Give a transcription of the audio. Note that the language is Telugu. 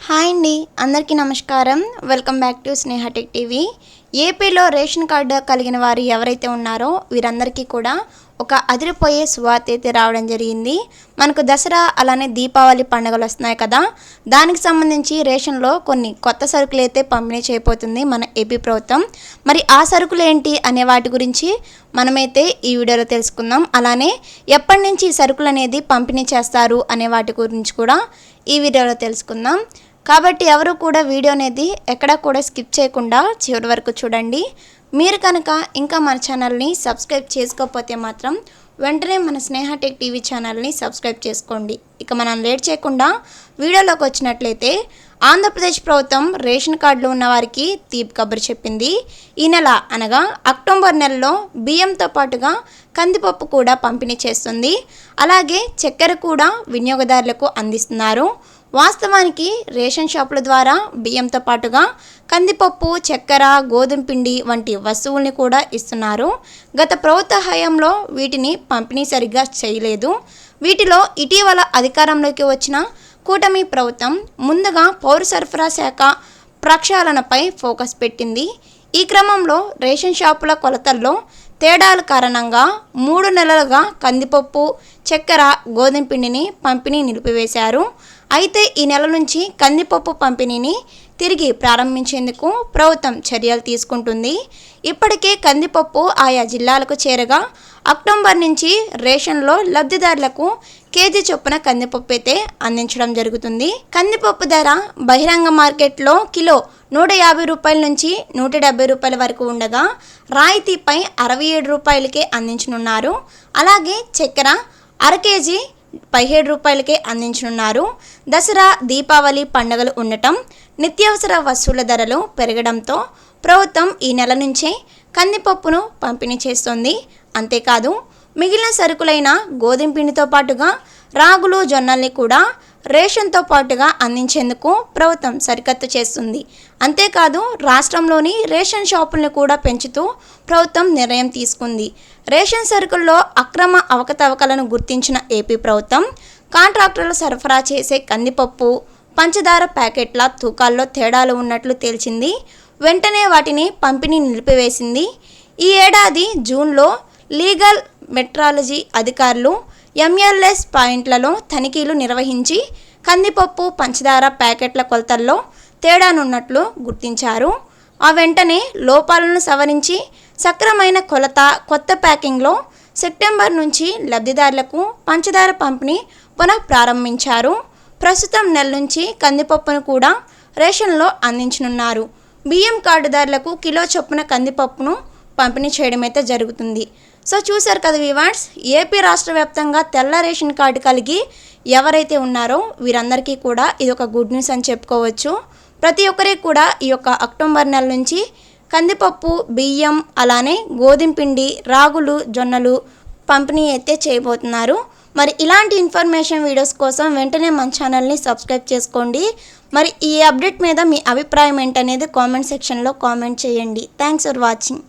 హాయ్ అండి, అందరికీ నమస్కారం. Welcome back to Sneha tech TV. ఏపీలో రేషన్ కార్డు కలిగిన వారు ఎవరైతే ఉన్నారో వీరందరికీ కూడా ఒక అదిరిపోయే శుభవార్త అయితే రావడం జరిగింది. మనకు దసరా అలానే దీపావళి పండుగలు వస్తున్నాయి కదా, దానికి సంబంధించి రేషన్లో కొన్ని కొత్త సరుకులు అయితే పంపిణీ చేయబోతుంది మన ఏపీ ప్రభుత్వం. మరి ఆ సరుకులు ఏంటి అనే వాటి గురించి మనమైతే ఈ వీడియోలో తెలుసుకుందాం. అలానే ఎప్పటి నుంచి ఈ సరుకులు అనేది పంపిణీ చేస్తారు అనే వాటి గురించి కూడా ఈ వీడియోలో తెలుసుకుందాం. కాబట్టి ఎవరు కూడా వీడియో అనేది ఎక్కడా కూడా స్కిప్ చేయకుండా చివరి వరకు చూడండి. మీరు కనుక ఇంకా మన ఛానల్ని సబ్స్క్రైబ్ చేసుకోకపోతే మాత్రం వెంటనే మన స్నేహ టెక్ టీవీ ఛానల్ని సబ్స్క్రైబ్ చేసుకోండి. ఇక మనం లేట్ చేయకుండా వీడియోలోకి వచ్చినట్లయితే, ఆంధ్రప్రదేశ్ ప్రభుత్వం రేషన్ కార్డులు ఉన్న వారికి తీపి కబురు చెప్పింది. ఈ నెల అనగా అక్టోబర్ నెలలో బియ్యంతో పాటుగా కందిపప్పు కూడా పంపిణీ చేస్తుంది. అలాగే చక్కెర కూడా వినియోగదారులకు అందిస్తున్నారు. వాస్తవానికి రేషన్ షాపుల ద్వారా బియ్యంతో పాటుగా కందిపప్పు, చక్కెర, గోధుమ పిండి వంటి వస్తువుల్ని కూడా ఇస్తున్నారు. గత ప్రభుత్వ హయాంలో వీటిని పంపిణీ సరిగ్గా చేయలేదు. వీటిలో ఇటీవల అధికారంలోకి వచ్చిన కూటమి ప్రభుత్వం ముందుగా పౌర సరఫరా శాఖ ప్రక్షాళనపై ఫోకస్ పెట్టింది. ఈ క్రమంలో రేషన్ షాపుల కొలతల్లో తేడాల కారణంగా 3 నెలలుగా కందిపప్పు, చక్కెర, గోధుమ పిండిని పంపిణీ నిలిపివేశారు. అయితే ఈ నెల నుంచి కందిపప్పు పంపిణీని తిరిగి ప్రారంభించేందుకు ప్రభుత్వం చర్యలు తీసుకుంటుంది. ఇప్పటికే కందిపప్పు ఆయా జిల్లాలకు చేరగా అక్టోబర్ నుంచి రేషన్లో లబ్ధిదారులకు కేజీ చొప్పున కందిపప్పు అయితే అందించడం జరుగుతుంది. కందిపప్పు ధర బహిరంగ మార్కెట్లో కిలో 150 రూపాయల నుంచి 170 రూపాయల వరకు ఉండగా రాయితీపై 67 రూపాయలకే అందించనున్నారు. అలాగే చక్కెర అర కేజీ 17 రూపాయలకే అందించనున్నారు. దసరా, దీపావళి పండుగలు ఉండటం, నిత్యావసర వస్తువుల ధరలు పెరగడంతో ప్రభుత్వం ఈ నెల నుంచే కందిపప్పును పంపిణీ చేస్తోంది. అంతేకాదు మిగిలిన సరుకులైన గోధుమ పిండితో పాటుగా రాగులు, జొన్నల్ని కూడా రేషన్తో పాటుగా అందించేందుకు ప్రభుత్వం సరికత్తు చేస్తుంది. అంతేకాదు రాష్ట్రంలోని రేషన్ షాపులను కూడా పెంచుతూ ప్రభుత్వం నిర్ణయం తీసుకుంది. రేషన్ సరుకుల్లో అక్రమ అవకతవకలను గుర్తించిన ఏపీ ప్రభుత్వం కాంట్రాక్టర్లు సరఫరా చేసే కందిపప్పు, పంచదార ప్యాకెట్ల తూకాల్లో తేడాలు ఉన్నట్లు తేల్చింది. వెంటనే వాటిని పంపిణీ నిలిపివేసింది. ఈ ఏడాది జూన్లో లీగల్ మెట్రాలజీ అధికారులు ఎంఎల్ఎస్ పాయింట్లలో తనిఖీలు నిర్వహించి కందిపప్పు, పంచదార ప్యాకెట్ల కొలతల్లో తేడానున్నట్లు గుర్తించారు. ఆ వెంటనే లోపాలను సవరించి సక్రమైన కొలత, కొత్త ప్యాకింగ్లో సెప్టెంబర్ నుంచి లబ్ధిదారులకు పంచదార పంపిణీ పునః ప్రారంభించారు. ప్రస్తుతం నెల నుంచి కందిపప్పును కూడా రేషన్లో అందించనున్నారు. బియ్యం కార్డుదారులకు కిలో చొప్పున కందిపప్పును పంపిణీ చేయడం అయితే జరుగుతుంది. సో చూశారు కదా వ్యూవర్స్, ఏపీ రాష్ట్ర వ్యాప్తంగా తెల్ల రేషన్ కార్డు కలిగి ఎవరైతే ఉన్నారో వీరందరికీ కూడా ఇది ఒక గుడ్ న్యూస్ అని చెప్పుకోవచ్చు. ప్రతి ఒక్కరికి కూడా ఈ యొక్క అక్టోబర్ నెల నుంచి కందిపప్పు, బియ్యం, అలానే గోధుమ పిండి, రాగులు, జొన్నలు పంపిణీ అయితే చేయబోతున్నారు. మరి ఇలాంటి ఇన్ఫర్మేషన్ వీడియోస్ కోసం వెంటనే మన ఛానల్ని సబ్స్క్రైబ్ చేసుకోండి. మరి ఈ అప్డేట్ మీద మీ అభిప్రాయం ఏంటనేది కామెంట్ సెక్షన్లో కామెంట్ చేయండి. Thanks for watching.